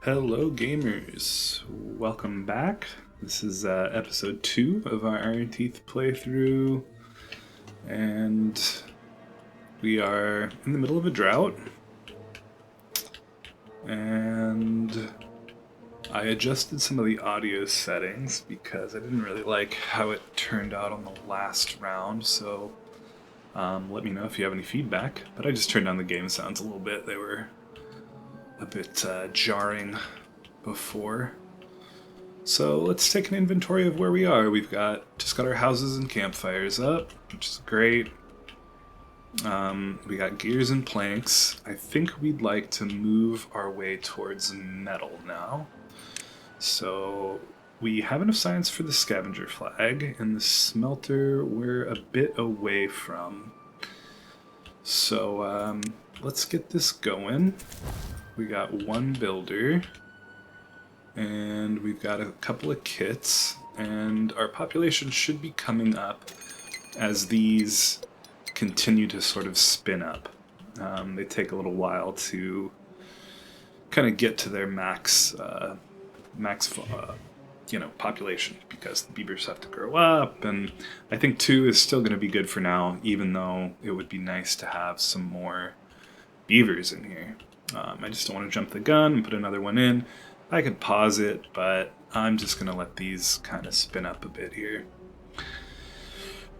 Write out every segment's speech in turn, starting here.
Hello gamers, welcome back. This is episode 2 of our Iron Teeth playthrough, and we are in the middle of a drought, and I adjusted some of the audio settings because I didn't really like how it turned out on the last round, so let me know if you have any feedback. But I just turned down the game sounds a little bit. They were a bit jarring before. So let's take an inventory of where we are. We've just got our houses and campfires up, which is great. We got gears and planks. I think we'd like to move our way towards metal now. So we have enough science for the scavenger flag, and the smelter we're a bit away from. So let's get this going. We got one builder, and we've got a couple of kits, and our population should be coming up as these continue to sort of spin up. They take a little while to kind of get to their max population, because the beavers have to grow up, and I think 2 is still going to be good for now, even though it would be nice to have some more beavers in here. I just don't want to jump the gun and put another one in. I could pause it, but I'm just going to let these kind of spin up a bit here.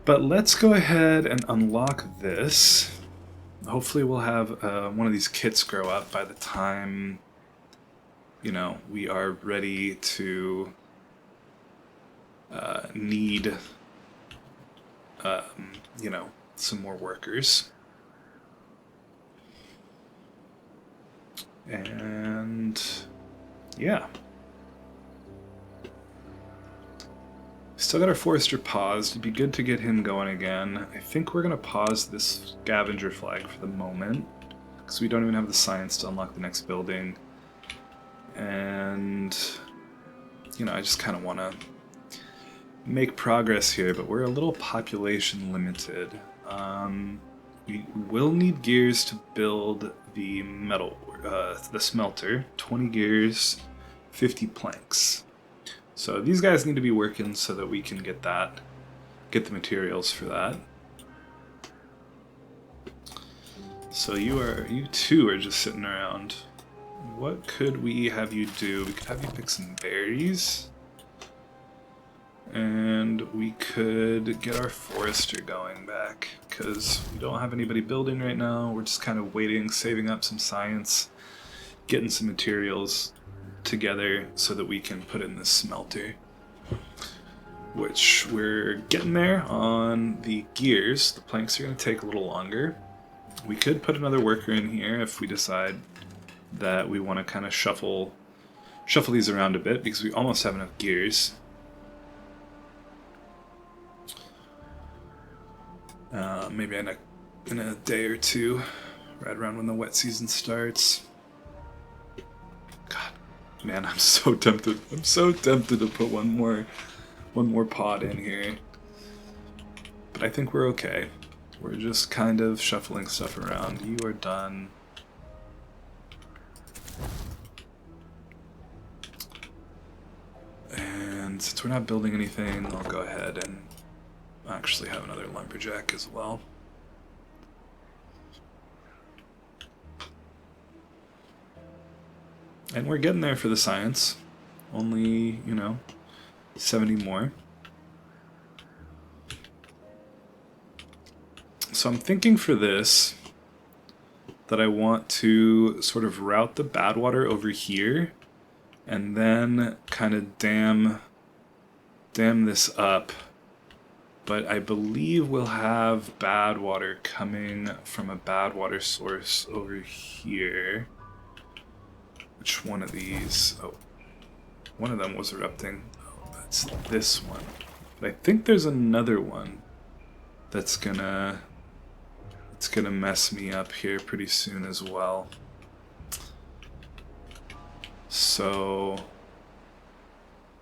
But let's go ahead and unlock this. Hopefully we'll have one of these kits grow up by the time, we are ready to need, some more workers. And yeah, still got our forester paused. It'd be good to get him going again. I think we're gonna pause this scavenger flag for the moment because we don't even have the science to unlock the next building, and I just kind of want to make progress here, but we're a little population limited. We will need gears to build the the smelter. 20 gears, 50 planks. So these guys need to be working so that we can get the materials for that. So you two are just sitting around. What could we have you do? We could have you pick some berries. And we could get our forester going back, because we don't have anybody building right now. We're just kind of waiting, saving up some science, getting some materials together so that we can put in this smelter, which we're getting there on the gears. The planks are going to take a little longer. We could put another worker in here if we decide that we want to kind of shuffle these around a bit, because we almost have enough gears. Maybe in a day or two, right around when the wet season starts. God, man, I'm so tempted. I'm so tempted to put one more pod in here. But I think we're okay. We're just kind of shuffling stuff around. You are done. And since we're not building anything, I'll go ahead and actually have another lumberjack as well. And we're getting there for the science. Only, 70 more. So I'm thinking for this that I want to sort of route the Badwater over here and then kind of dam this up. But I believe we'll have Badwater coming from a Badwater source over here. Which one of these? Oh, one of them was erupting. Oh, that's this one. But I think there's another one that's gonna mess me up here pretty soon as well. So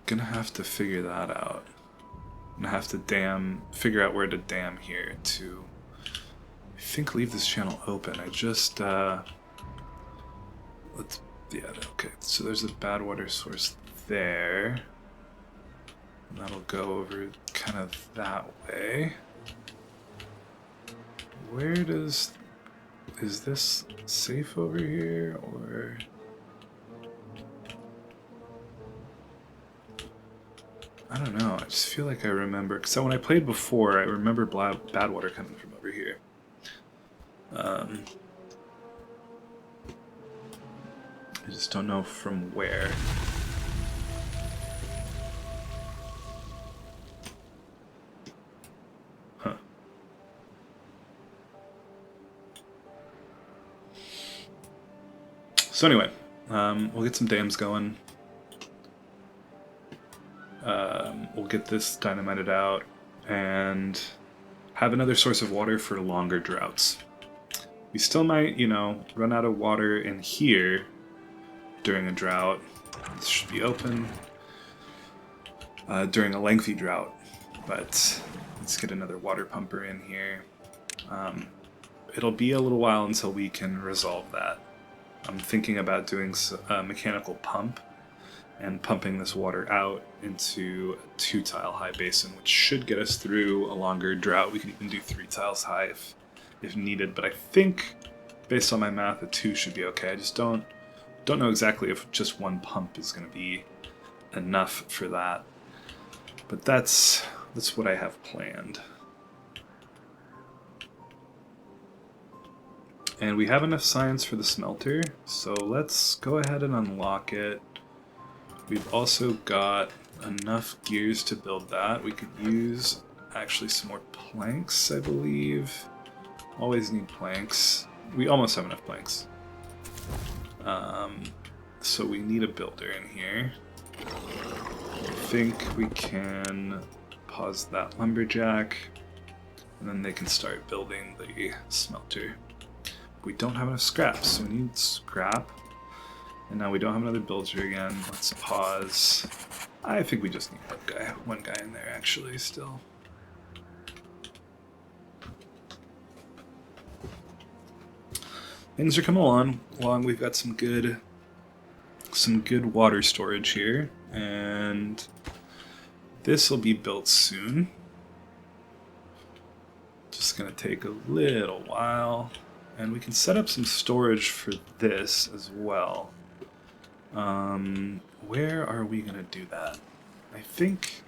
gonna have to figure that out. I'm gonna have to figure out where to dam here to, I think, leave this channel open. I just let's, yeah, okay, So there's a Badwater source there. And that'll go over kind of that way. Where does... Is this safe over here, or... I don't know, I just feel like I remember... Because when I played before, I remember Badwater coming from over here. I just don't know from where. Huh. So anyway, we'll get some dams going. We'll get this dynamited out and have another source of water for longer droughts. We still might, you know, run out of water in here during a drought. This should be open during a lengthy drought, but let's get another water pumper in here. It'll be a little while until we can resolve that. I'm thinking about doing a mechanical pump and pumping this water out into a 2-tile high basin, which should get us through a longer drought. We can even do 3 tiles high if needed, but I think, based on my math, a 2 should be okay. I just don't know exactly if just 1 pump is going to be enough for that. But that's what I have planned. And we have enough science for the smelter, so let's go ahead and unlock it. We've also got enough gears to build that. We could use actually some more planks, I believe. Always need planks. We almost have enough planks. So we need a builder in here. I think we can pause that lumberjack, and then they can start building the smelter. We don't have enough scrap, so we need scrap. And now we don't have another builder again. Let's pause. I think we just need one guy in there actually still. Things are coming along. We've got some good water storage here, and this will be built soon. Just gonna take a little while, and we can set up some storage for this as well. Where are we gonna do that? I think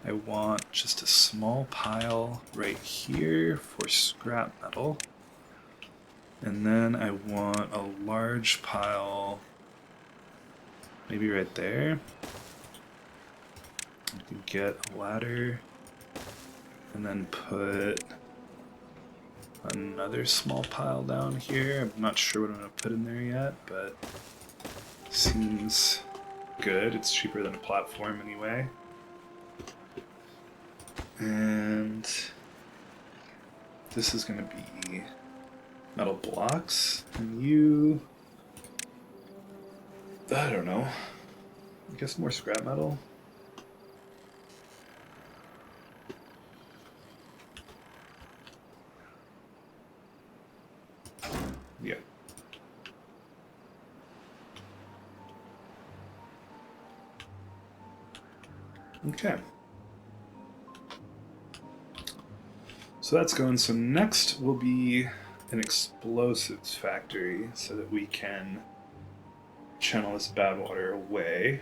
I want just a small pile right here for scrap metal. And then I want a large pile maybe right there. I can get a ladder and then put another small pile down here. I'm not sure what I'm gonna put in there yet, but seems good. It's cheaper than a platform anyway. And this is going to be metal blocks. And you... I don't know. I guess more scrap metal. Yeah. Okay. So that's going. So next will be an explosives factory so that we can channel this Badwater away.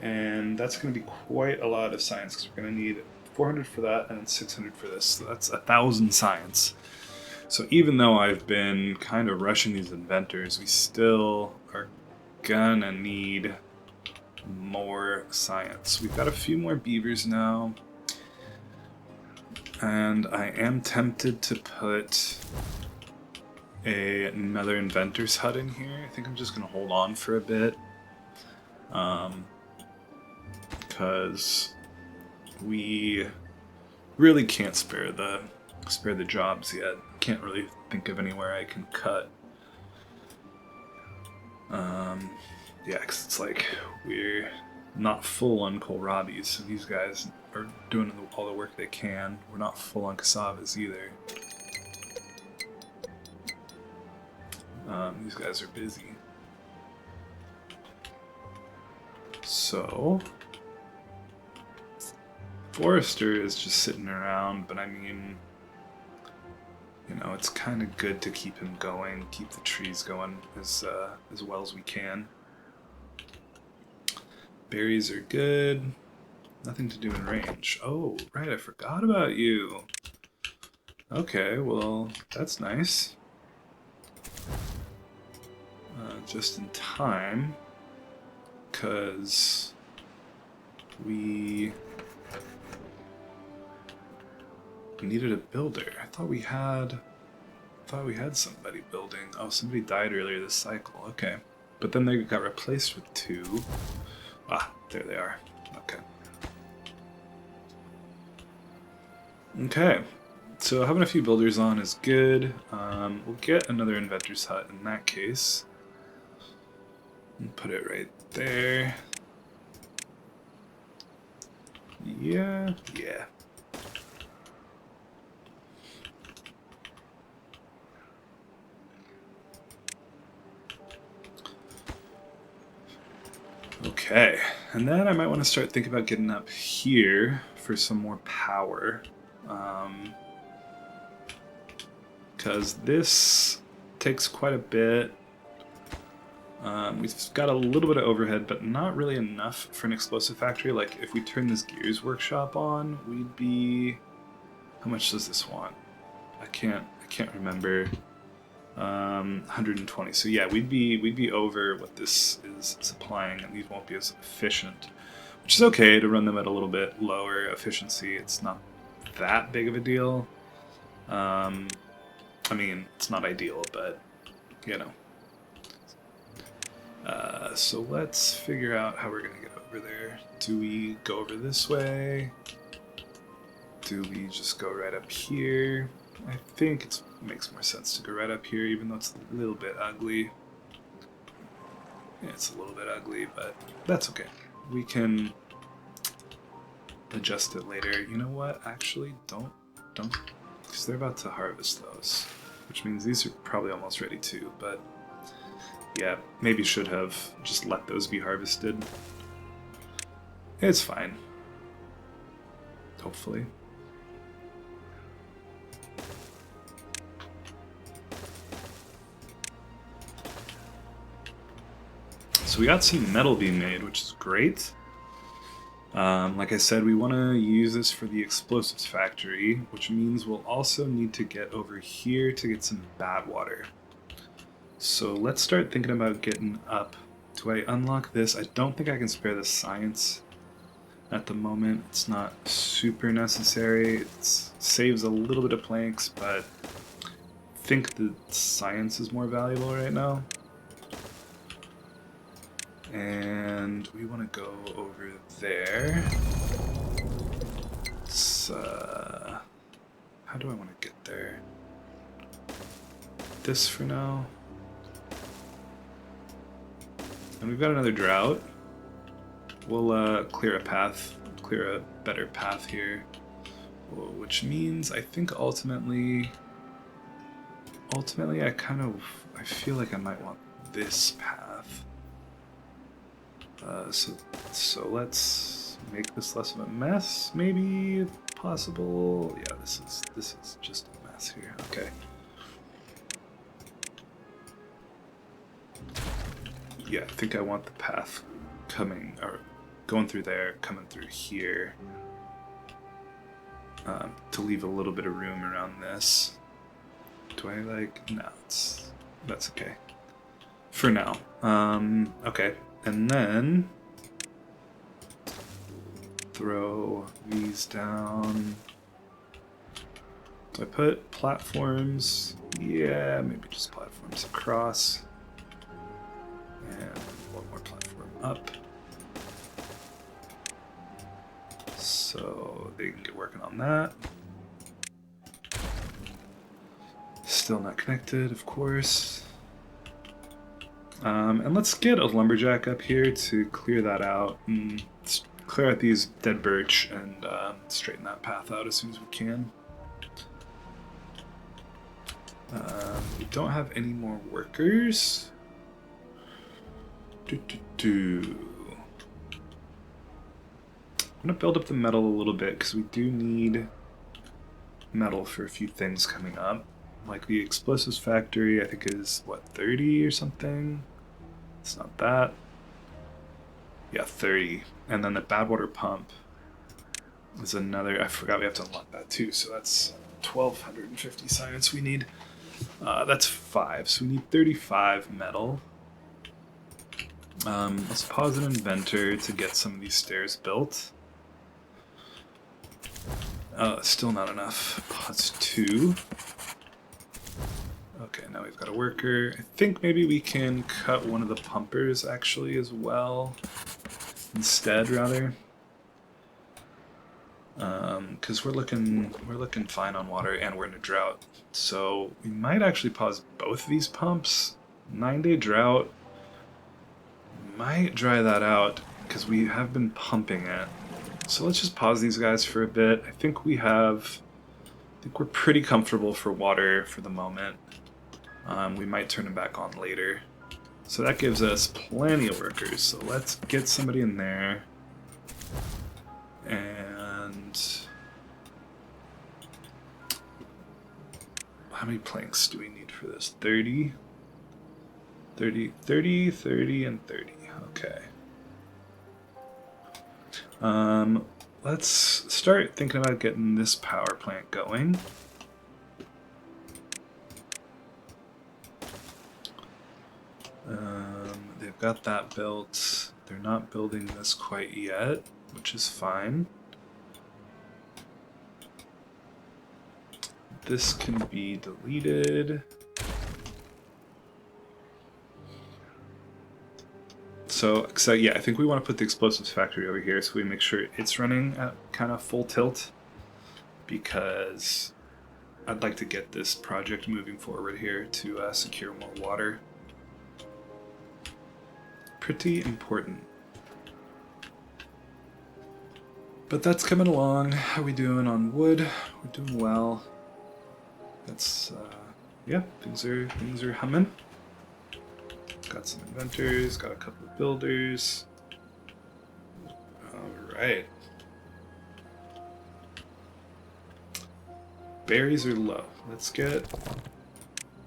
And that's going to be quite a lot of science because we're going to need 400 for that and then 600 for this. So that's 1,000 science. So even though I've been kind of rushing these inventors, we still are gonna need more science. We've got a few more beavers now, and I am tempted to put another inventor's hut in here. I think I'm just gonna hold on for a bit, because we really can't spare the jobs yet. Can't really think of anywhere I can cut. Yeah, because it's like we're not full on kohlrabies, so these guys are doing all the work they can. We're not full on cassavas either. These guys are busy. So, Forester is just sitting around, but I mean, you know, it's kind of good to keep him going, keep the trees going as well as we can. Berries are good. Nothing to do in range. Oh, right, I forgot about you. Okay, well, that's nice. Just in time, because we needed a builder. I thought we had somebody building. Oh, somebody died earlier this cycle. Okay, but then they got replaced with 2. Ah, there they are. Okay. Okay, so having a few builders on is good. We'll get another inventor's hut in that case. And put it right there. Yeah. Okay, and then I might want to start thinking about getting up here for some more power. Because this takes quite a bit. We've got a little bit of overhead, but not really enough for an explosive factory. Like, if we turn this gears workshop on, we'd be... How much does this want? I can't remember. 120. So yeah, we'd be over what this is supplying, and these won't be as efficient. Which is okay to run them at a little bit lower efficiency. It's not that big of a deal. I mean, it's not ideal, but you know. So let's figure out how we're gonna get over there. Do we go over this way? Do we just go right up here? I think it makes more sense to go right up here, even though it's a little bit ugly. Yeah, it's a little bit ugly, but that's okay. We can adjust it later. You know what? Actually, don't, because they're about to harvest those, which means these are probably almost ready too, but yeah, maybe should have just let those be harvested. It's fine. Hopefully. So we got some metal being made, which is great. Like I said, we want to use this for the explosives factory, which means we'll also need to get over here to get some Badwater. So let's start thinking about getting up. Do I unlock this? I don't think I can spare the science at the moment. It's not super necessary. It saves a little bit of planks, but I think the science is more valuable right now. And we want to go over there. How do I want to get there? This for now. And we've got another drought. We'll clear a path, clear a better path here. Which means I think ultimately I feel like I might want this path. So let's make this less of a mess, maybe, if possible. Yeah, this is just a mess here. Okay. Yeah, I think I want the path going through there, coming through here, to leave a little bit of room around this. Do I no, that's okay for now. Okay. And then throw these down. Do I put platforms? Yeah, maybe just platforms across. And one more platform up. So they can get working on that. Still not connected, of course. And let's get a lumberjack up here to clear that out and clear out these dead birch and straighten that path out as soon as we can. We don't have any more workers. I'm gonna build up the metal a little bit because we do need metal for a few things coming up. Like the explosives factory, I think is what, 30 or something? It's not that. Yeah, 30. And then the Badwater pump is another. I forgot we have to unlock that too. So that's 1,250 science we need. That's 5. So we need 35 metal. Let's pause an inventor to get some of these stairs built. Still not enough. Pause 2. Okay, now we've got a worker. I think maybe we can cut one of the pumpers actually as well. Instead, rather. Because we're looking fine on water and we're in a drought. So we might actually pause both of these pumps. 9-day drought. Might dry that out because we have been pumping it. So let's just pause these guys for a bit. I think we're pretty comfortable for water for the moment. We might turn them back on later. So that gives us plenty of workers. So let's get somebody in there. And how many planks do we need for this? 30? 30, 30, 30, and 30. Okay. Let's start thinking about getting this power plant going. They've got that built. They're not building this quite yet, which is fine. This can be deleted. So yeah, I think we want to put the explosives factory over here so we make sure it's running at kind of full tilt, because I'd like to get this project moving forward here to secure more water. Pretty important. But that's coming along. How are we doing on wood? We're doing well. That's yeah, things are humming. Got some inventors, got a couple of builders. Alright. Berries are low. Let's get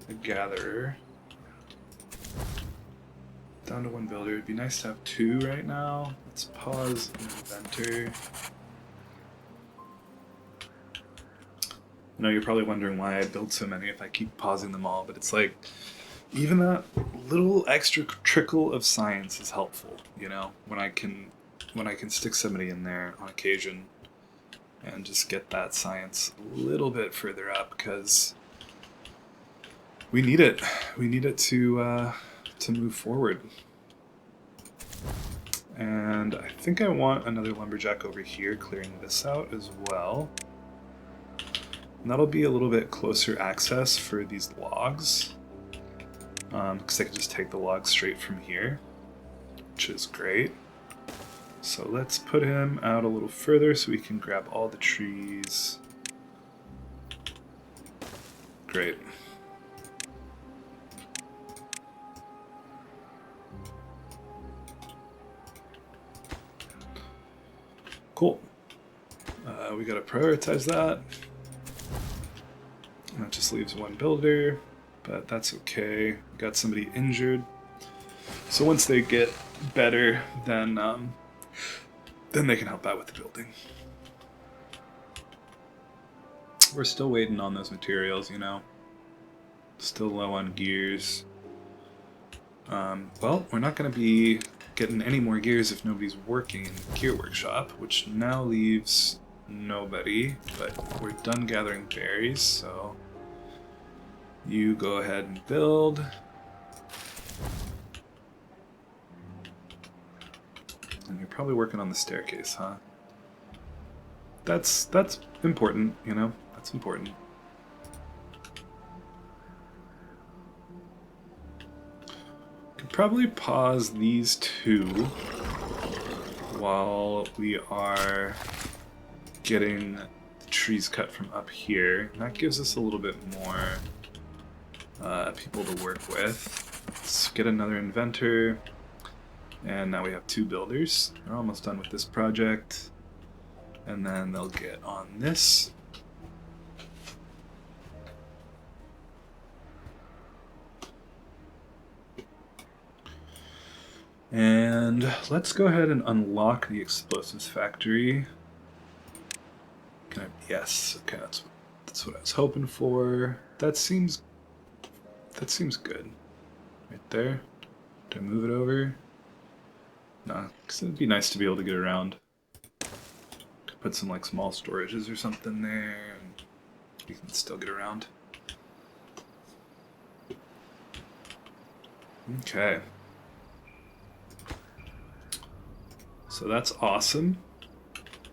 a gatherer. Down to 1 builder. It'd be nice to have 2 right now. Let's pause an inventor. I know you're probably wondering why I build so many if I keep pausing them all, but it's like, even that little extra trickle of science is helpful, you know, when I can stick somebody in there on occasion and just get that science a little bit further up, because we need it. We need it to move forward. And I think I want another lumberjack over here clearing this out as well. And that'll be a little bit closer access for these logs. Because I can just take the logs straight from here, which is great. So let's put him out a little further so we can grab all the trees. Great. Cool. We gotta prioritize that. And that just leaves 1 builder. But that's okay. Got somebody injured. So once they get better, then they can help out with the building. We're still waiting on those materials, you know. Still low on gears. Well, we're not going to be getting any more gears if nobody's working in the gear workshop, which now leaves nobody. But we're done gathering berries, so you go ahead and build. And you're probably working on the staircase, huh? That's important, you know? That's important. Could probably pause these 2 while we are getting the trees cut from up here. And that gives us a little bit more people to work with. Let's get another inventor. And now we have 2 builders. We're almost done with this project. And then they'll get on this. And let's go ahead and unlock the explosives factory. Can I? Yes. Okay, that's what I was hoping for. That seems good. Right there. Do I move it over? No, because it'd be nice to be able to get around. Could put some like small storages or something there, and you can still get around. Okay. So that's awesome.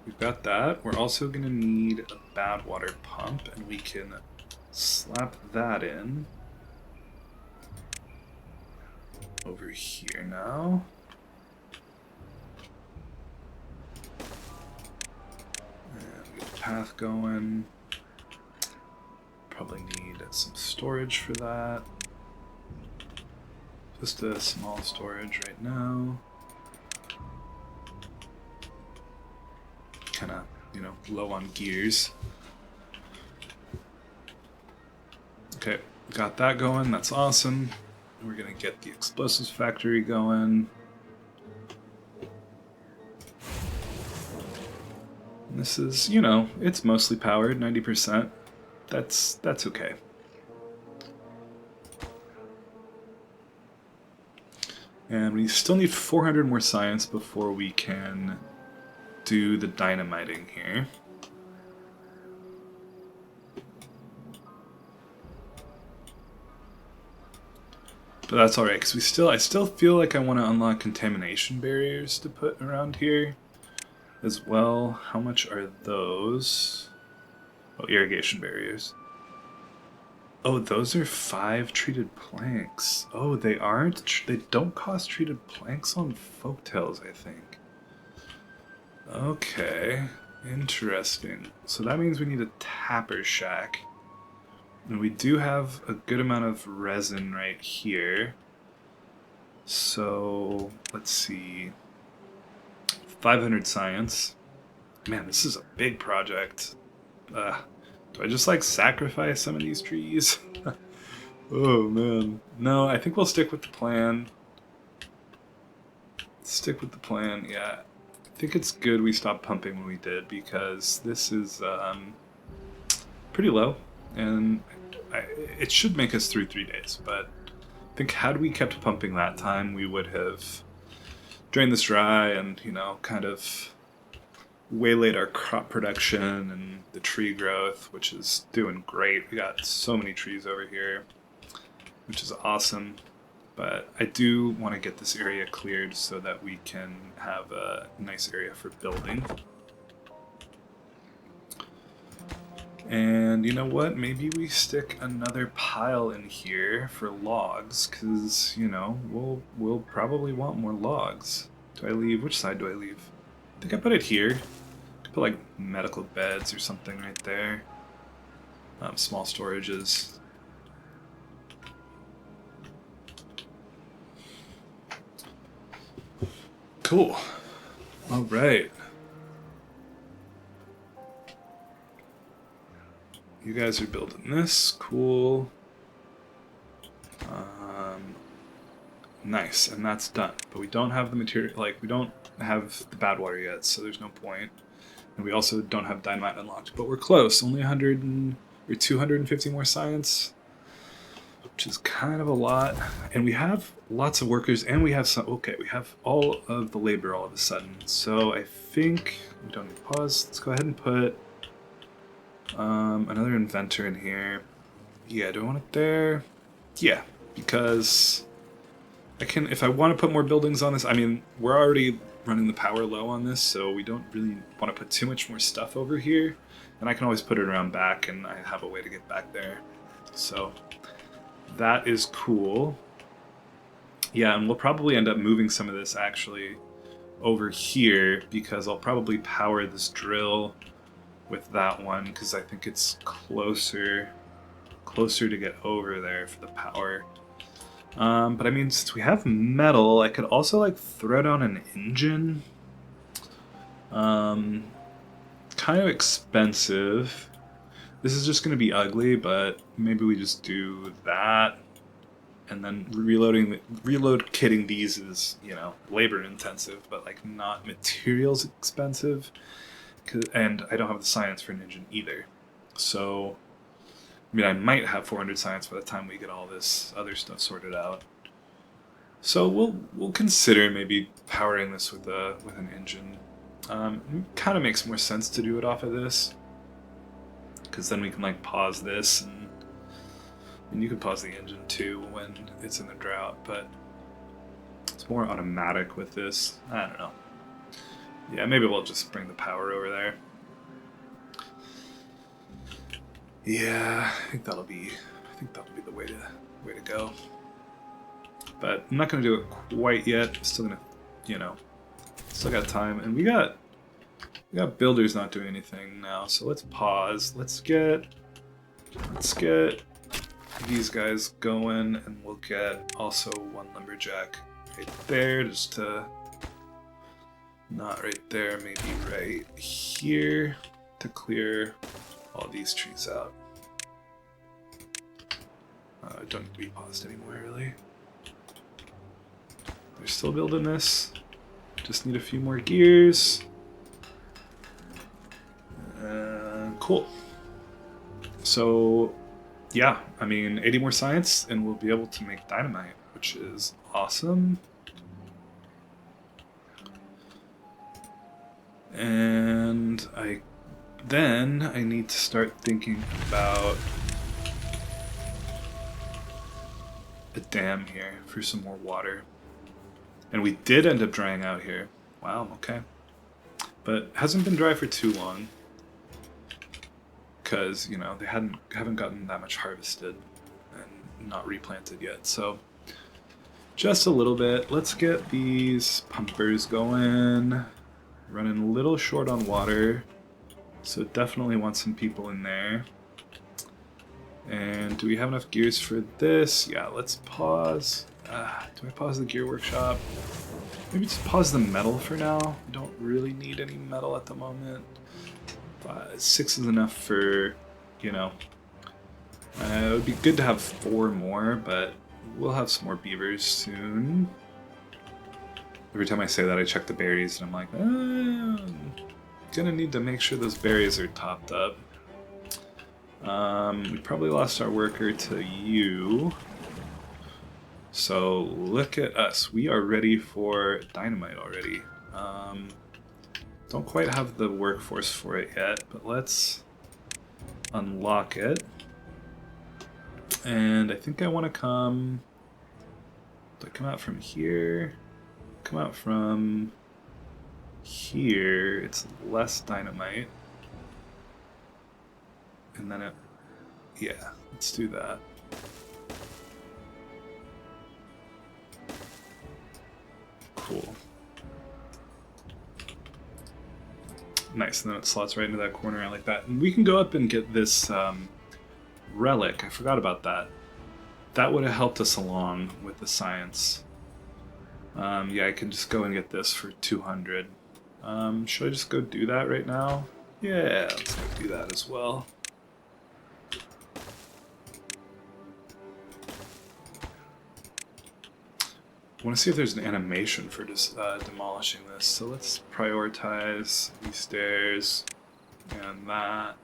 We've got that. We're also going to need a Badwater pump, and we can slap that in over here now. And we get the path going. Probably need some storage for that. Just a small storage right now. Kind of, low on gears. Okay, got that going. That's awesome. We're gonna get the explosives factory going. And this is, it's mostly powered, 90%. That's okay. And we still need 400 more science before we can do the dynamiting here. But that's alright, because I still feel like I want to unlock contamination barriers to put around here as well. How much are those? Oh, irrigation barriers. Oh, those are 5 treated planks. Oh, they aren't? They don't cost treated planks on folktales, I think. Okay, interesting. So that means we need a tapper shack. And we do have a good amount of resin right here. So, let's see. 500 science. Man, this is a big project. Do I just sacrifice some of these trees? Oh man. No, I think we'll stick with the plan. Stick with the plan, yeah. I think it's good we stopped pumping when we did, because this is pretty low, and it should make us through 3 days, but I think had we kept pumping that time, we would have drained this dry and, kind of waylaid our crop production and the tree growth, which is doing great. We got so many trees over here, which is awesome. But I do want to get this area cleared so that we can have a nice area for building. And you know what? Maybe we stick another pile in here for logs, because, we'll probably want more logs. Do I leave? Which side do I leave? I think I put it here. I put medical beds or something right there. Small storages. Cool. All right. You guys are building this. Cool. Nice, and that's done. But we don't have the material, we don't have the Badwater yet, so there's no point. And we also don't have dynamite unlocked, but we're close. Only 250 more science, which is kind of a lot. And we have lots of workers, and we have we have all of the labor all of a sudden. So I think we don't need to pause. Let's go ahead and put another inventor in here. Yeah, do I want it there? Yeah, because I can, if I want to put more buildings on this, we're already running the power low on this, so we don't really want to put too much more stuff over here. And I can always put it around back, and I have a way to get back there. So that is cool. Yeah, and we'll probably end up moving some of this actually over here, because I'll probably power this drill with that one, because I think it's closer to get over there for the power. But since we have metal, I could also throw down an engine. kind of expensive. This is just going to be ugly, but maybe we just do that. And then reload kitting these is, you know, labor intensive, but like not materials expensive. And I don't have the science for an engine either. So, I mean, I might have 400 science by the time we get all this other stuff sorted out. So we'll consider maybe powering this with an engine. It kind of makes more sense to do it off of this, because then we can like pause this, and you can pause the engine too when it's in the drought, but it's more automatic with this. I don't know. Yeah, maybe we'll just bring the power over there. Yeah, I think that'll be the way to go. But I'm not gonna do it quite yet. Still gonna, you know, still got time, and we got builders not doing anything now. So let's pause. Let's get these guys going, and we'll get also one lumberjack right there, just to not right there, maybe right here, to clear all these trees out. Don't need to be paused anymore, really. They're still building this. Just need a few more gears. Cool. So, yeah, I mean, 80 more science, and we'll be able to make dynamite, which is awesome. And I need to start thinking about a dam here for some more water. And we did end up drying out here. Wow, okay. But hasn't been dry for too long, because, you know, they haven't gotten that much harvested and not replanted yet. So just a little bit. Let's get these pumpers going. Running a little short on water, so definitely want some people in there. And do we have enough gears for this? Yeah, let's pause. Do I pause the gear workshop? Maybe just pause the metal for now. We don't really need any metal at the moment. 6 is enough for, you know. It would be good to have 4 more, but we'll have some more beavers soon. Every time I say that, I check the berries, and I'm like, I'm gonna need to make sure those berries are topped up. We probably lost our worker to you. So look at us. We are ready for dynamite already. Don't quite have the workforce for it yet, but let's unlock it. And I think I want to come... Do I come out from here? Come out from here. It's less dynamite. And then it... Yeah, let's do that. Cool. Nice, and then it slots right into that corner. I like that. And we can go up and get this relic. I forgot about that. That would have helped us along with the science. Yeah, I can just go and get this for 200. Should I just go do that right now? Yeah, let's go do that as well. I want to see if there's an animation for just demolishing this. So let's prioritize these stairs and that.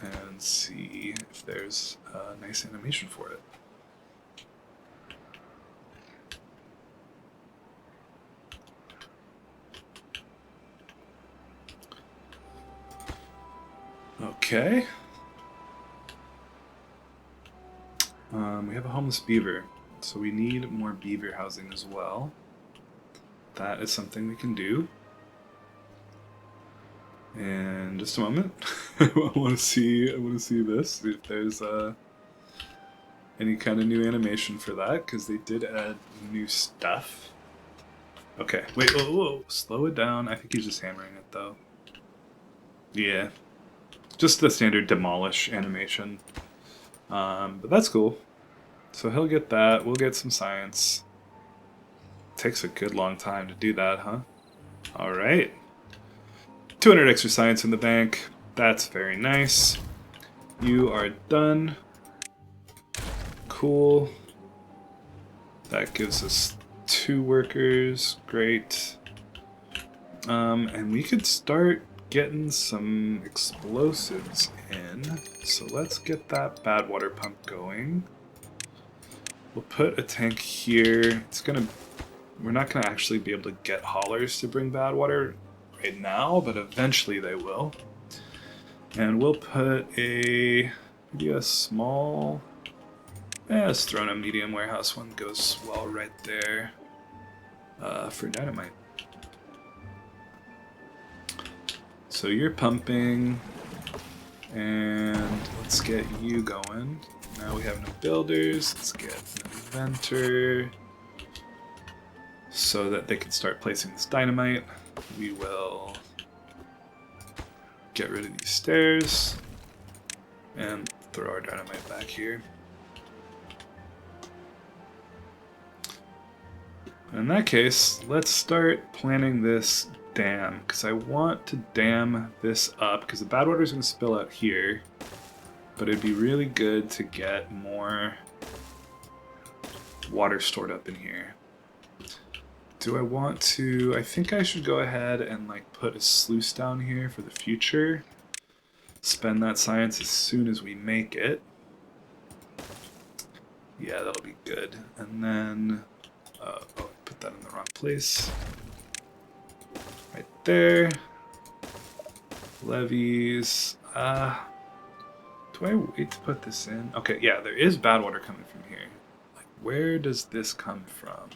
And see if there's a nice animation for it. Okay. We have a homeless beaver, so we need more beaver housing as well. That is something we can do. And just a moment. I want to see this, if there's any kind of new animation for that, because they did add new stuff. Okay, wait, whoa, slow it down. I think he's just hammering it though. Yeah, just the standard demolish animation. But that's cool. So he'll get that. We'll get some science. Takes a good long time to do that, huh? All right. 200 extra science in the bank. That's very nice. You are done. Cool. That gives us 2 workers. Great. And we could start getting some explosives in. So let's get that Badwater pump going. We'll put a tank here. We're not gonna actually be able to get haulers to bring Badwater right now, but eventually they will. And we'll put maybe a small. Let's throw in a medium warehouse. One goes well right there for dynamite. So you're pumping, and let's get you going. Now we have no builders. Let's get an inventor so that they can start placing this dynamite. We will get rid of these stairs and throw our dynamite back here. In that case, let's start planning this dam, because I want to dam this up, because the Badwater is going to spill out here, but it'd be really good to get more water stored up in here. Do I want to... I think I should go ahead and like put a sluice down here for the future. Spend that science as soon as we make it. Yeah, that'll be good. And then... oh, I put that in the wrong place. Right there. Levees. Do I wait to put this in? Okay, yeah, there is Badwater coming from here. Like, where does this come from?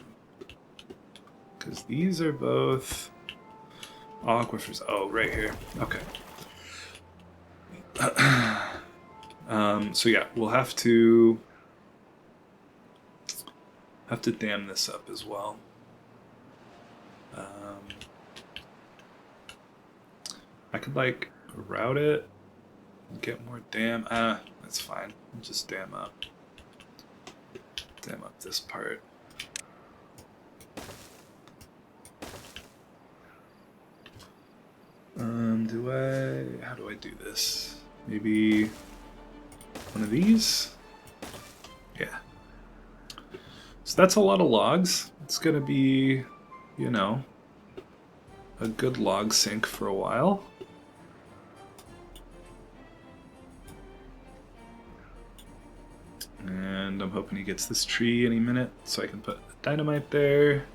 Because these are both aquifers. Oh, right here. Okay. So yeah, we'll have to dam this up as well. I could like route it and get more dam. That's fine. I'll just dam up this part. How do I do this? Maybe one of these? Yeah. So that's a lot of logs. It's gonna be, you know, a good log sink for a while. And I'm hoping he gets this tree any minute so I can put dynamite there.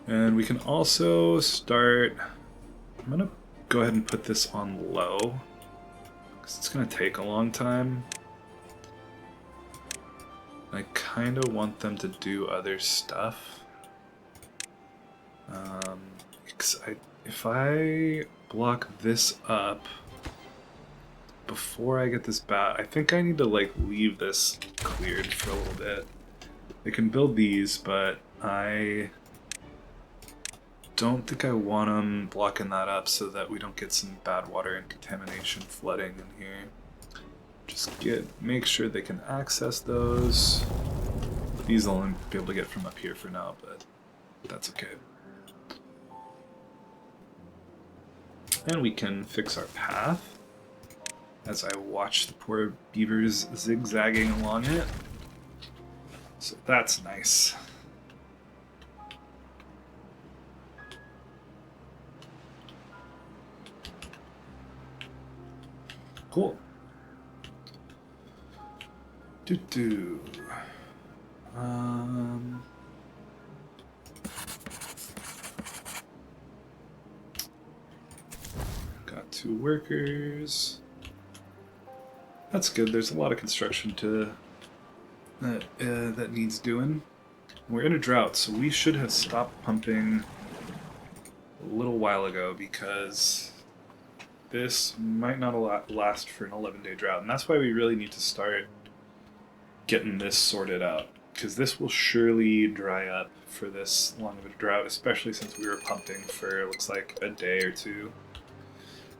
And we can also start... I'm going to go ahead and put this on low, because it's going to take a long time. I kind of want them to do other stuff. If I block this up before I get this bat, I think I need to like leave this cleared for a little bit. They can build these, but I don't think I want them blocking that up so that we don't get some bad water and contamination flooding in here. Just make sure they can access those. These I'll only be able to get from up here for now, but that's okay. And we can fix our path as I watch the poor beavers zigzagging along it. So that's nice. Cool. Got 2 workers. That's good. There's a lot of construction that needs doing. We're in a drought, so we should have stopped pumping a little while ago because this might not last for an 11-day drought, and that's why we really need to start getting this sorted out, because this will surely dry up for this long of a drought, especially since we were pumping for, looks like, a day or 2.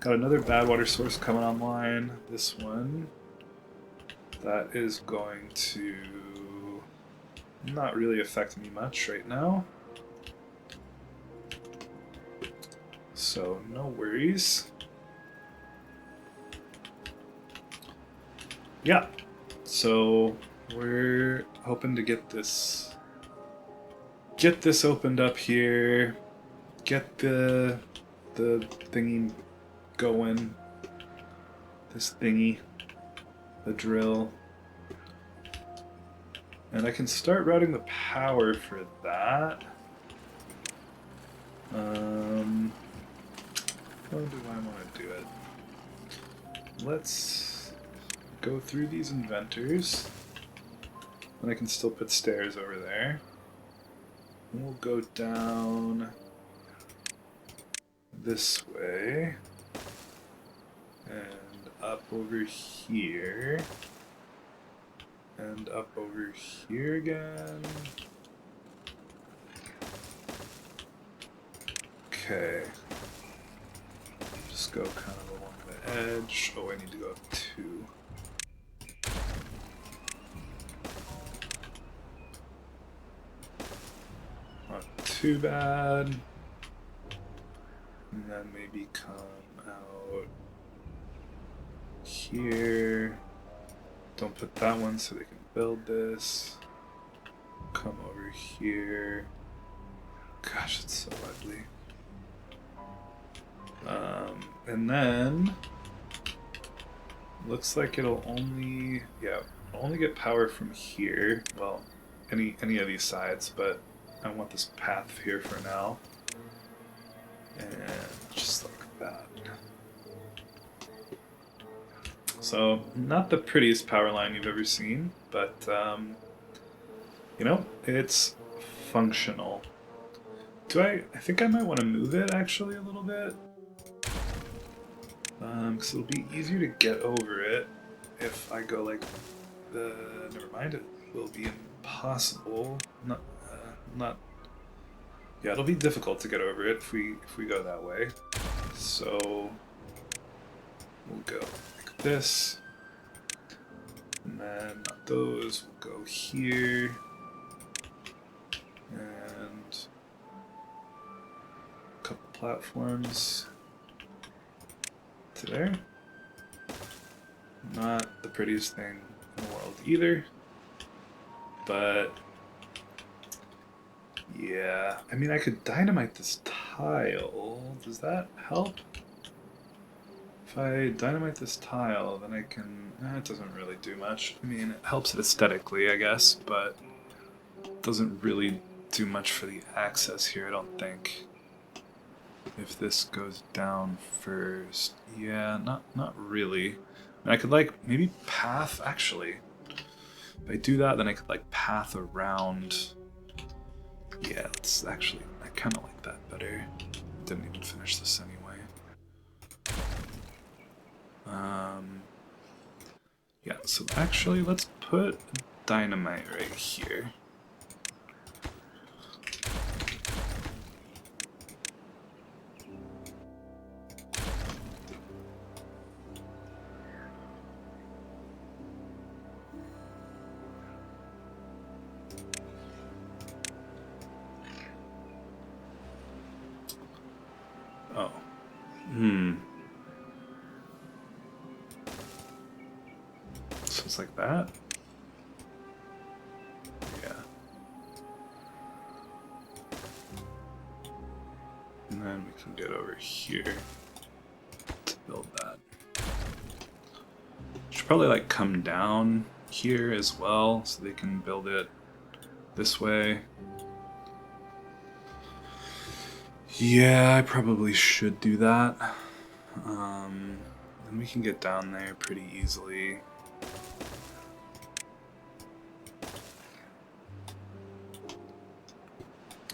Got another bad water source coming online. This one, that is going to not really affect me much right now. So no worries. Yeah, so we're hoping to get this opened up here, get the thingy going, this thingy, the drill, and I can start routing the power for that. How do I want to do it? Let's go through these inventors, and I can still put stairs over there. And we'll go down this way and up over here and up over here again. Okay, just go kind of along the edge. Oh, I need to go up 2. Not too bad. And then maybe come out here. Don't put that one so they can build this. Come over here. Gosh, it's so ugly. And then looks like it'll only get power from here. Well, any of these sides, but I want this path here for now. And just like that. So, not the prettiest power line you've ever seen, but you know, it's functional. I think I might want to move it actually a little bit. Because it'll be easier to get over it if I go like never mind, it will be impossible. Yeah, it'll be difficult to get over it if we go that way. So we'll go like this, and then those will go here, and a couple platforms to there. Not the prettiest thing in the world either, but yeah, I mean, I could dynamite this tile. Does that help? If I dynamite this tile, then I can... it doesn't really do much. I mean, it helps it aesthetically, I guess, but it doesn't really do much for the access here, I don't think. If this goes down first... yeah, not really. I mean, I could, like, maybe path, actually. If I do that, then I could, like, path around... yeah, it's actually, I kind of like that better. Didn't even finish this anyway. Yeah, so actually let's put dynamite right here. Oh. So it's like that? Yeah. And then we can get over here to build that. Should probably like come down here as well so they can build it this way. Yeah, I probably should do that. And we can get down there pretty easily.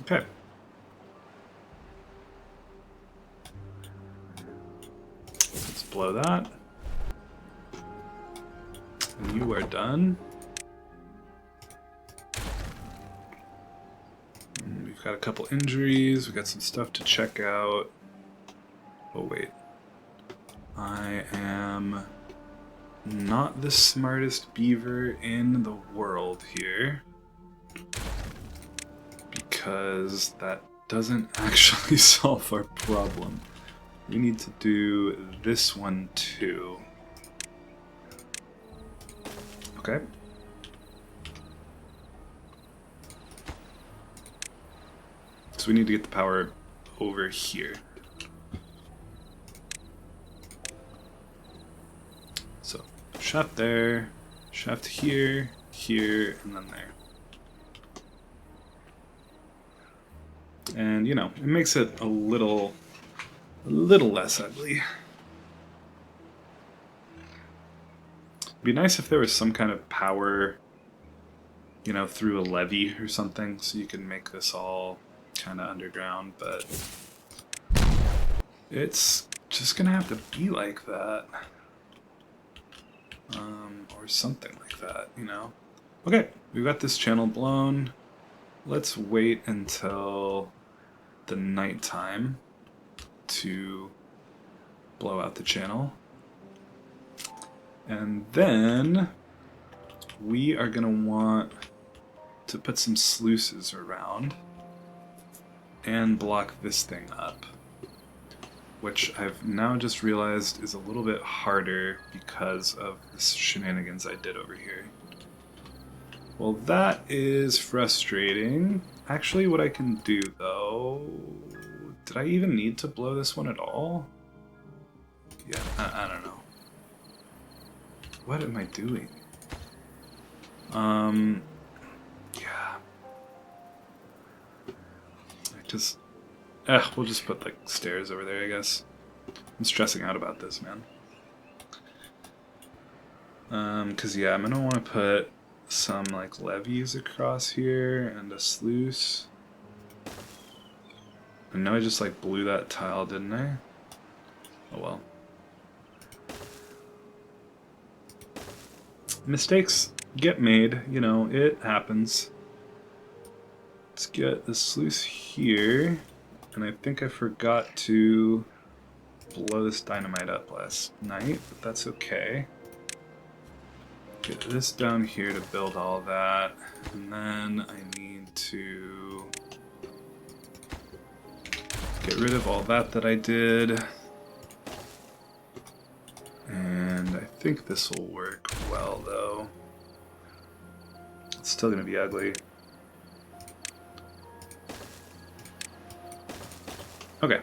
Okay. Let's blow that. And you are done. And we've got a couple injuries. We've got some stuff to check out. Oh, wait. I am not the smartest beaver in the world here. Because that doesn't actually solve our problem. we need to do this one too. Okay. So we need to get the power over here. So shaft there, shaft here, here, and then there. And, you know, it makes it a little less ugly. It'd be nice if there was some kind of power, you know, through a levee or something, so you can make this all kind of underground, but it's just gonna have to be like that. Or something like that, you know? Okay, we've got this channel blown. Let's wait until the nighttime to blow out the channel. And then we are going to want to put some sluices around and block this thing up, which I've now just realized is a little bit harder because of the shenanigans I did over here. Well, that is frustrating. Actually, what I can do, though... Did I even need to blow this one at all? Yeah, I don't know. What am I doing? Yeah. We'll just put, like, stairs over there, I guess. I'm stressing out about this, man. Because, yeah, I'm gonna want to put some, like, levees across here and a sluice. I know I just, like, blew that tile, didn't I? Oh, well. Mistakes get made, you know, it happens. Let's get the sluice here. And I think I forgot to blow this dynamite up last night, but that's okay. Get this down here to build all that, and then I need to get rid of all that I did. And I think this will work well, though. It's still going to be ugly. Okay.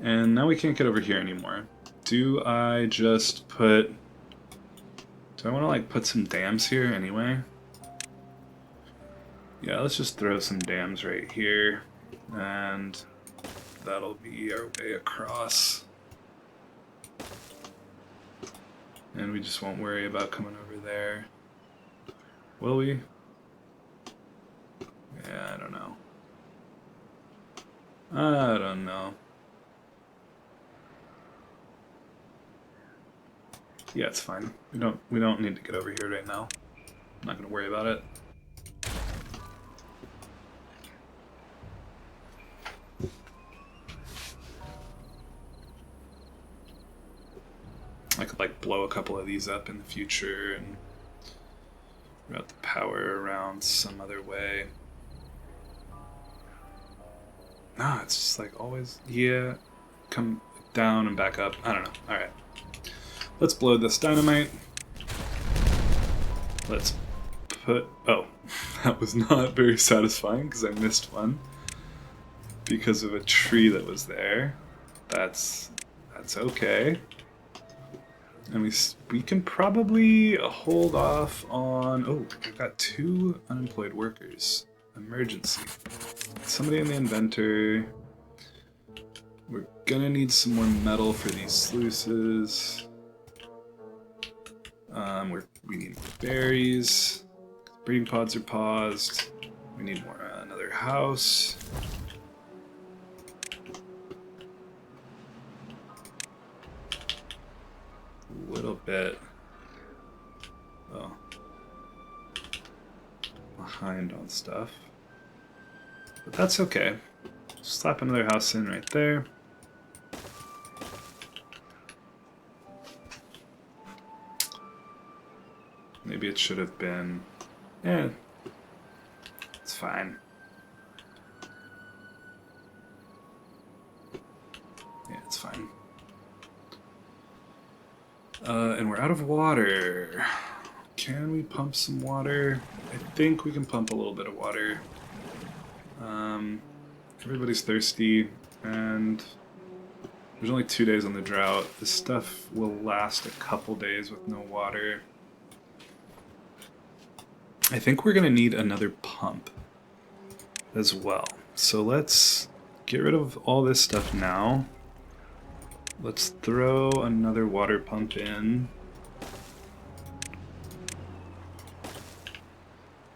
And now we can't get over here anymore. Do I just put... Do I want to, like, put some dams here anyway? Yeah, let's just throw some dams right here. And that'll be our way across. And we just won't worry about coming over there. Will we? Yeah, I don't know. I don't know. Yeah, it's fine. We don't need to get over here right now. I'm not gonna worry about it. I could like blow a couple of these up in the future and route the power around some other way. Nah, it's just like always, yeah, come down and back up. I don't know. Alright. Let's blow this dynamite. Let's put... Oh, that was not very satisfying because I missed one because of a tree that was there. That's okay. And we can probably hold off on... Oh, we've got 2 unemployed workers. Emergency. Somebody in the inventor. We're gonna need some more metal for these sluices. We need more berries. Breeding pods are paused. We need more another house. A little bit. Oh. Behind on stuff. But that's okay. Slap another house in right there. Maybe it should have been... Eh, it's fine. fine. And we're out of water. Can we pump some water? I think we can pump a little bit of water. Everybody's thirsty, and there's only 2 days on the drought. This stuff will last a couple days with no water. I think we're gonna need another pump as well. So let's get rid of all this stuff now. Let's throw another water pump in.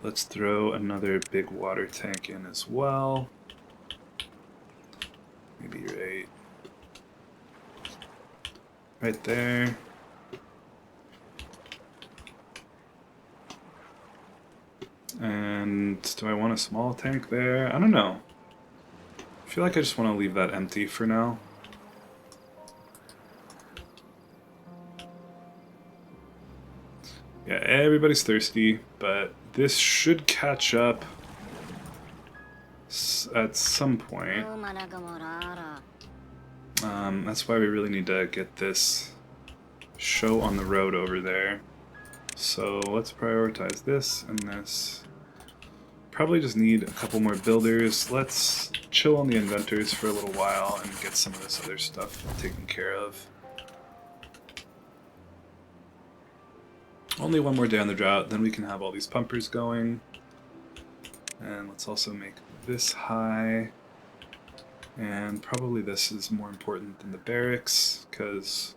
Let's throw another big water tank in as well. Maybe right there. And do I want a small tank there? I don't know. I feel like I just want to leave that empty for now. Yeah, everybody's thirsty, but this should catch up at some point. That's why we really need to get this show on the road over there. So let's prioritize this and this. Probably just need a couple more builders. Let's chill on the inventors for a little while and get some of this other stuff taken care of. Only one more day on the drought, then we can have all these pumpers going. And let's also make this high. And probably this is more important than the barracks, because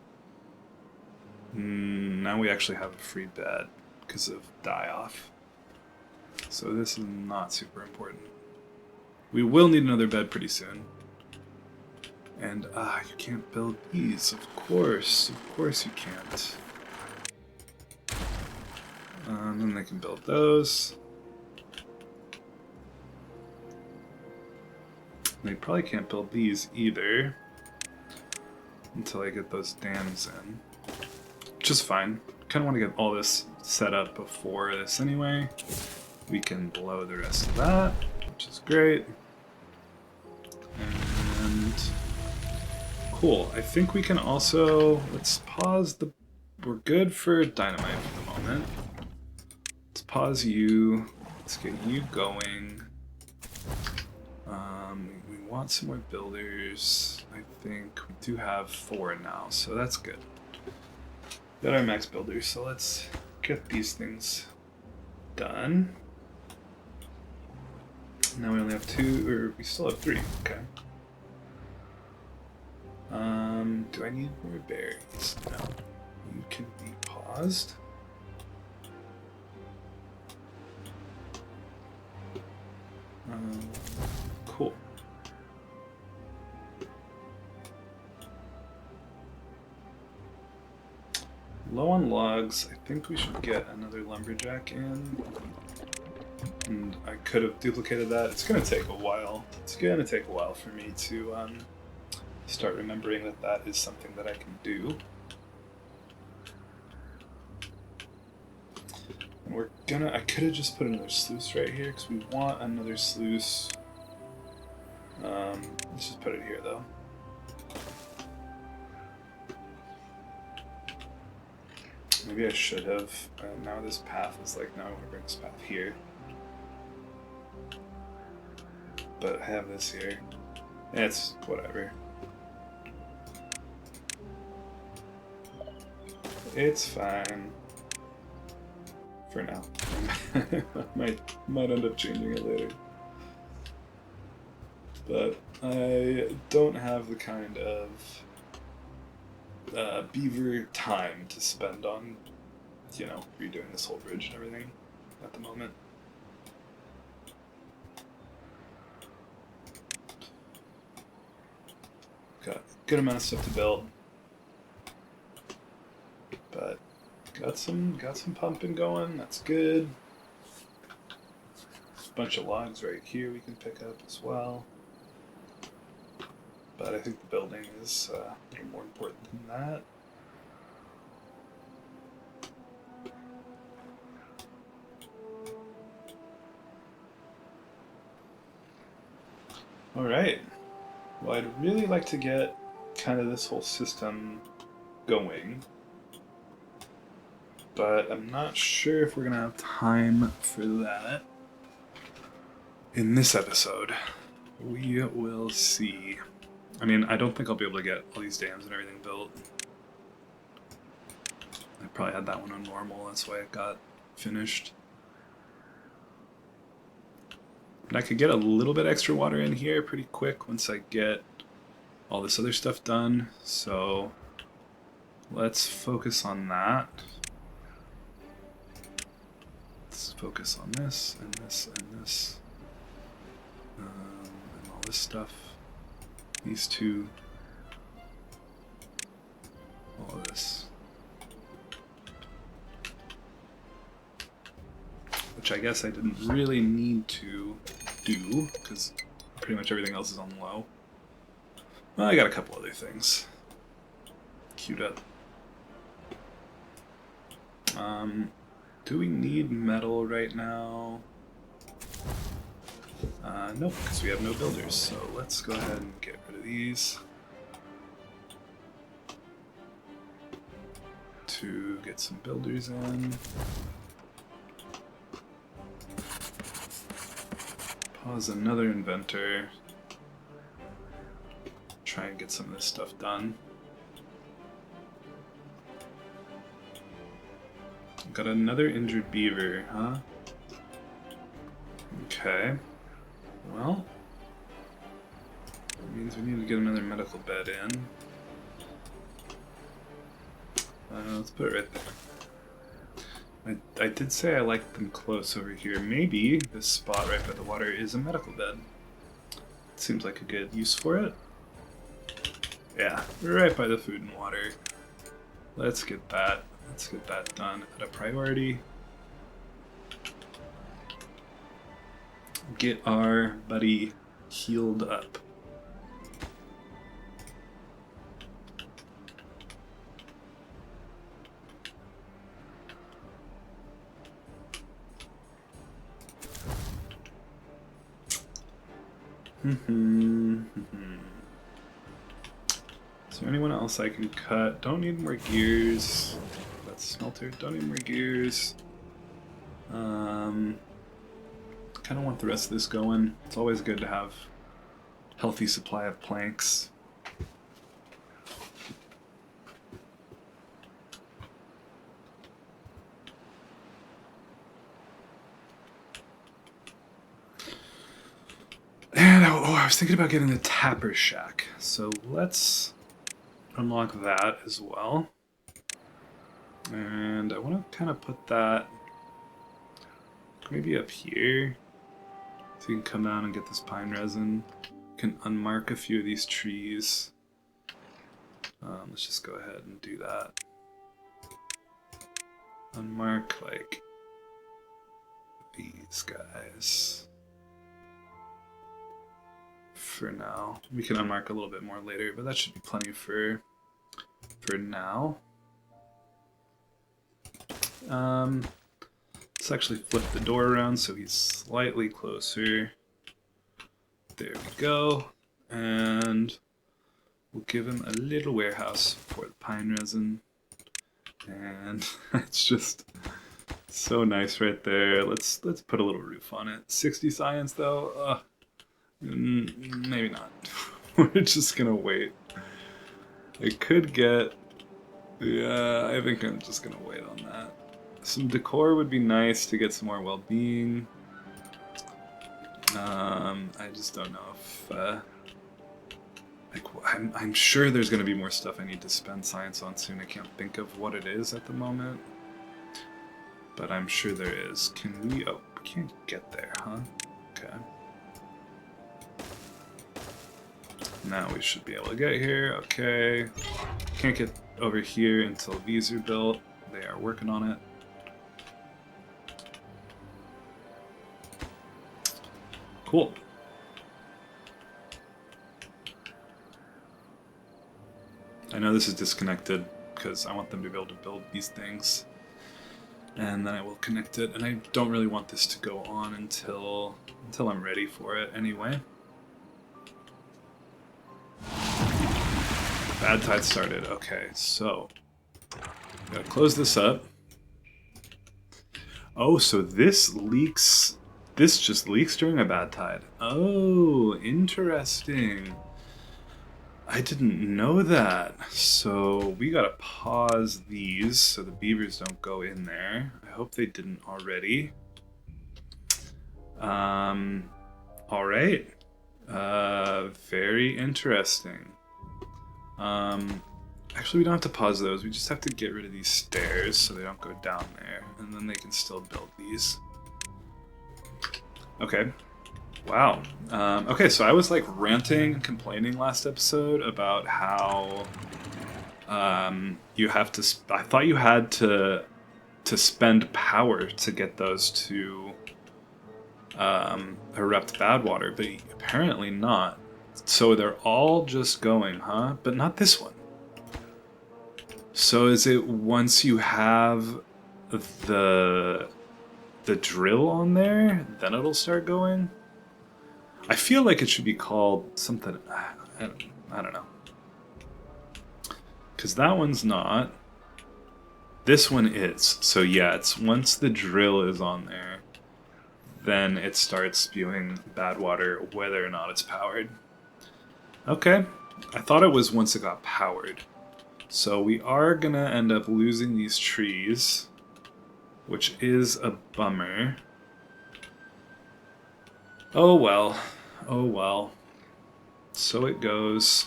now we actually have a free bed because of die-off. So this is not super important. We will need another bed pretty soon. And you can't build these, of course you can't. Then they can build those. They probably can't build these either until I get those dams in, which is fine. Kind of want to get all this set up before this anyway. We can blow the rest of that, which is great. And cool. I think we can also, let's pause the, we're good for dynamite for the moment. Let's pause you. Let's get you going. We want some more builders. I think we do have 4 now, so that's good. Got our max builders, so let's get these things done. Now we only have 2, or we still have 3. Okay. Do I need more berries? No. You can be paused. Cool. Low on logs. I think we should get another lumberjack in. And I could have duplicated that. It's going to take a while. It's going to take a while for me to start remembering that that is something that I can do. And we're gonna, I could have just put another sluice right here because we want another sluice. Let's just put it here though. Maybe I should have. Now this path is like, now I want to bring this path here. But I have this here. It's whatever. It's fine. For now. might end up changing it later. But I don't have the kind of beaver time to spend on, you know, redoing this whole bridge and everything at the moment. Got a good amount of stuff to build, but got some pumping going. That's good. There's a bunch of logs right here we can pick up as well. But I think the building is a little more important than that. All right. Well, I'd really like to get kind of this whole system going. But I'm not sure if we're going to have time for that in this episode. We will see. I mean, I don't think I'll be able to get all these dams and everything built. I probably had that one on normal, that's why it got finished. But I could get a little bit extra water in here pretty quick once I get all this other stuff done. So let's focus on that. Let's focus on this and this and this. And all this stuff. These two. All this. Which I guess I didn't really need to do, because pretty much everything else is on low. Well, I got a couple other things queued up. Do we need metal right now? Nope, because we have no builders, so let's go ahead and get rid of these. To get some builders in. Pause another inventor. Try and get some of this stuff done. Got another injured beaver, huh? Okay. Well, that means we need to get another medical bed in. Let's put it right there. I did say I liked them close over here. Maybe this spot right by the water is a medical bed. Seems like a good use for it. Yeah, right by the food and water. Let's get that. Let's get that done at a priority. Get our buddy healed up. Is there anyone else I can cut? Don't need more gears. That's Smelter. Don't need more gears. Kind of want the rest of this going. It's always good to have healthy supply of planks. And I was thinking about getting the Tapper Shack. So let's unlock that as well. And I want to kind of put that maybe up here. So you can come down and get this pine resin. You can unmark a few of these trees. Let's just go ahead and do that. Unmark like these guys. For now. We can unmark a little bit more later, but that should be plenty for now. Let's actually flip the door around so he's slightly closer. There we go. And we'll give him a little warehouse for the pine resin. And it's just so nice right there. Let's put a little roof on it. 60 science though. Maybe not. We're just gonna wait. I could get... Yeah, I think I'm just gonna wait on that. Some decor would be nice to get some more well-being. I just don't know if... I'm sure there's gonna be more stuff I need to spend science on soon. I can't think of what it is at the moment. But I'm sure there is. Can we... Oh, we can't get there, huh? Okay. Now we should be able to get here. Okay. Can't get over here until these are built. They are working on it. Cool. I know this is disconnected because I want them to be able to build these things. And then I will connect it. And I don't really want this to go on until I'm ready for it anyway. Bad tide started. Okay, so gotta close this up. Oh, so this leaks. This just leaks during a bad tide. Oh, interesting. I didn't know that. So we gotta pause these so the beavers don't go in there. I hope they didn't already. All right. Very interesting. Actually, we don't have to pause those. We just have to get rid of these stairs so they don't go down there, and then they can still build these. Okay. Wow. Okay, so I was like ranting and complaining last episode about how you have to. I thought you had to spend power to get those to erupt Badwater, but apparently not. So they're all just going, huh? But not this one. So is it once you have the drill on there, then it'll start going? I feel like it should be called something. I don't know. Because that one's not. This one is. So yeah, it's once the drill is on there, then it starts spewing Badwater, whether or not it's powered. Okay. I thought it was once it got powered. So we are gonna end up losing these trees, which is a bummer. Oh well. Oh well. So it goes.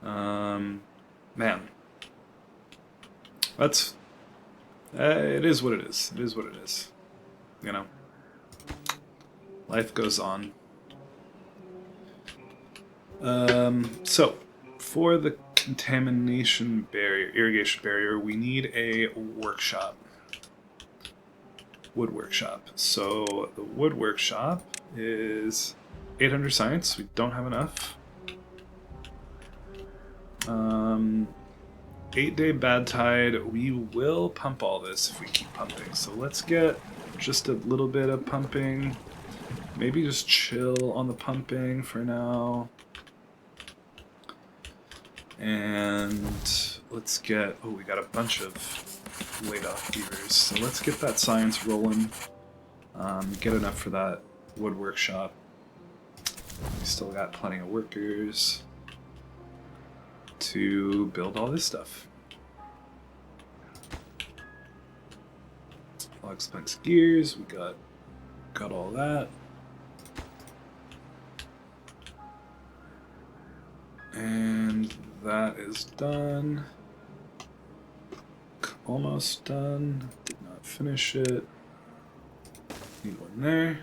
Man. That's... it is what it is. It is what it is. You know? Life goes on. So, for the contamination barrier, irrigation barrier, we need a workshop. Wood workshop. So, the wood workshop is 800 science. We don't have enough. 8-day bad tide. We will pump all this if we keep pumping. So let's get just a little bit of pumping. Maybe just chill on the pumping for now. And let's get... Oh, we got a bunch of laid off beavers. So let's get that science rolling. Get enough for that wood workshop. We still got plenty of workers to build all this stuff. Logs, planks, gears, we got all that. And that is done. Almost done. Did not finish it. Need one there.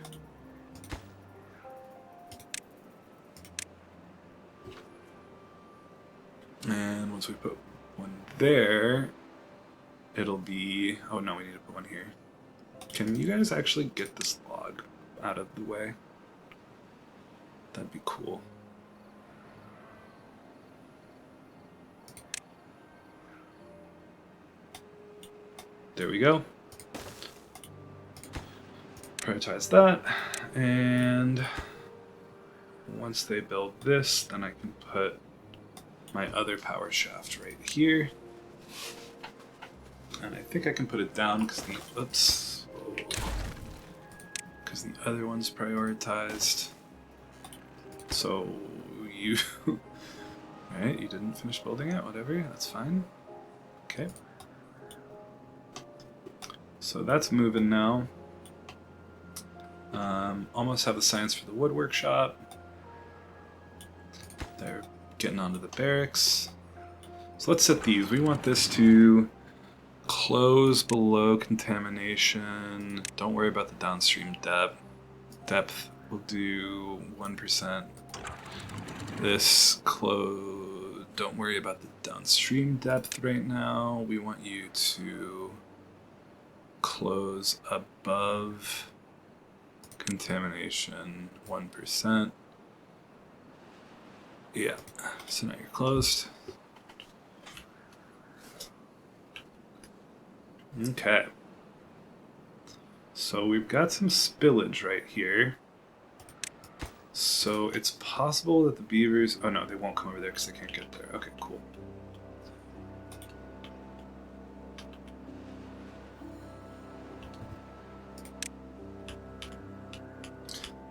And once we put one there, it'll be... Oh no, we need to put one here. Can you guys actually get this log out of the way? That'd be cool. There we go. Prioritize that. And once they build this, then I can put my other power shaft right here. And I think I can put it down because the... Oops. Because the other one's prioritized. So you... Alright, you didn't finish building it, whatever, that's fine. Okay. So that's moving now. Almost have the science for the wood workshop. They're getting onto the barracks. So let's set these. We want this to close below contamination. Don't worry about the downstream depth. We'll do 1%. This close. Don't worry about the downstream depth right now. We want you to close above contamination 1%. Yeah, so now you're closed. Okay. So we've got some spillage right here. So it's possible that the beavers... Oh no, they won't come over there because they can't get there. Okay, cool.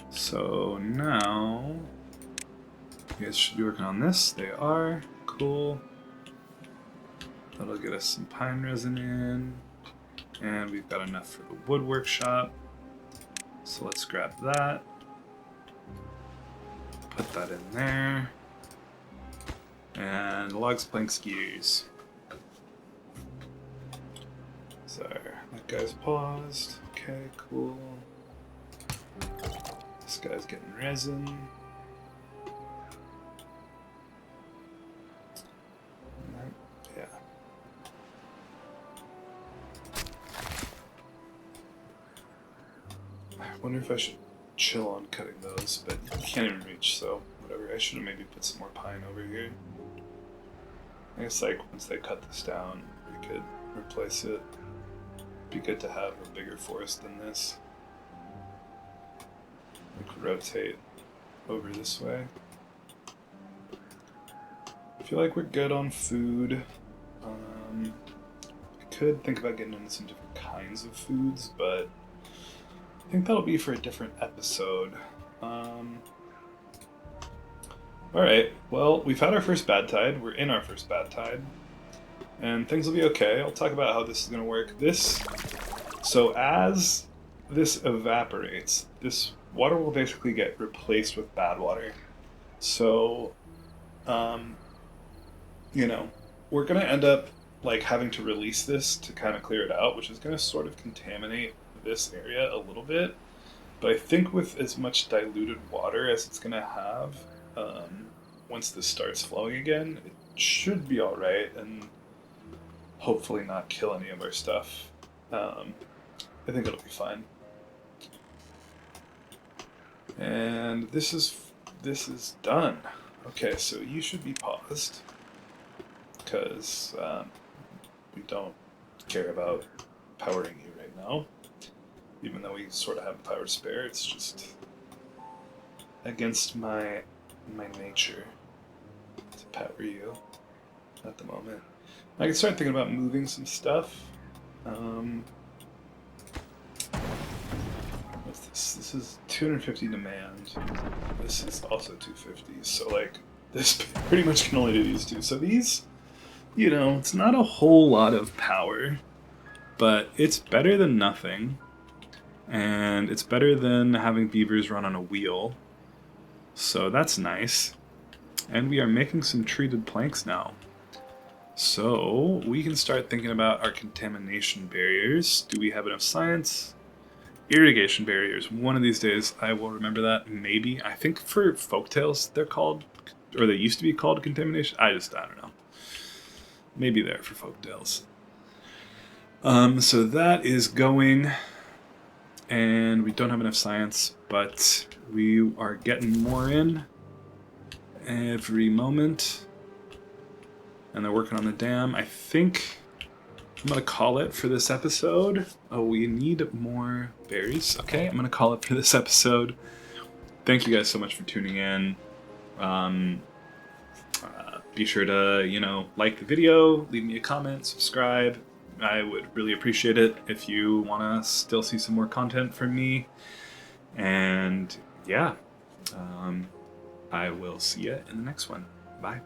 So now... You guys should be working on this. They are. Cool. That'll get us some pine resin in. And we've got enough for the wood workshop. So let's grab that. Put that in there. And logs, planks, gears. So that guy's paused. Okay, cool. This guy's getting resin. Yeah. I wonder if I should chill on cutting those, but you can't even reach, so whatever. I should have maybe put some more pine over here. I guess like once they cut this down, we could replace it. Be good to have a bigger forest than this. Like rotate over this way. I feel like we're good on food. I could think about getting into some different kinds of foods, but I think that'll be for a different episode. Alright, well, we've had our first bad tide. We're in our first bad tide. And things will be okay. I'll talk about how this is going to work. So as this evaporates, this water will basically get replaced with bad water. So, you know, we're going to end up like having to release this to kind of clear it out, which is going to sort of contaminate this area a little bit. But I think with as much diluted water as it's going to have, once this starts flowing again, it should be all right and hopefully not kill any of our stuff. I think it'll be fine. And this is done. Okay, so you should be paused because we don't care about powering you right now. Even though we sort of have power spare, it's just against my nature to power you at the moment. I can start thinking about moving some stuff. What's this? This is 250 demand. This is also 250. So like this pretty much can only do these two. So these, you know, it's not a whole lot of power, but it's better than nothing. And it's better than having beavers run on a wheel. So that's nice. And we are making some treated planks now. So we can start thinking about our contamination barriers. Do we have enough science? Irrigation barriers. One of these days I will remember that. Maybe. I think for folktales they're called, or they used to be called contamination. I don't know. Maybe they're for folktales. So that is going... And we don't have enough science, but we are getting more in every moment. And they're working on the dam. I think I'm going to call it for this episode. Oh, we need more berries. Okay, I'm going to call it for this episode. Thank you guys so much for tuning in. Be sure to, you know, like the video, leave me a comment, subscribe. I would really appreciate it if you want to still see some more content from me. And yeah, I will see you in the next one. Bye.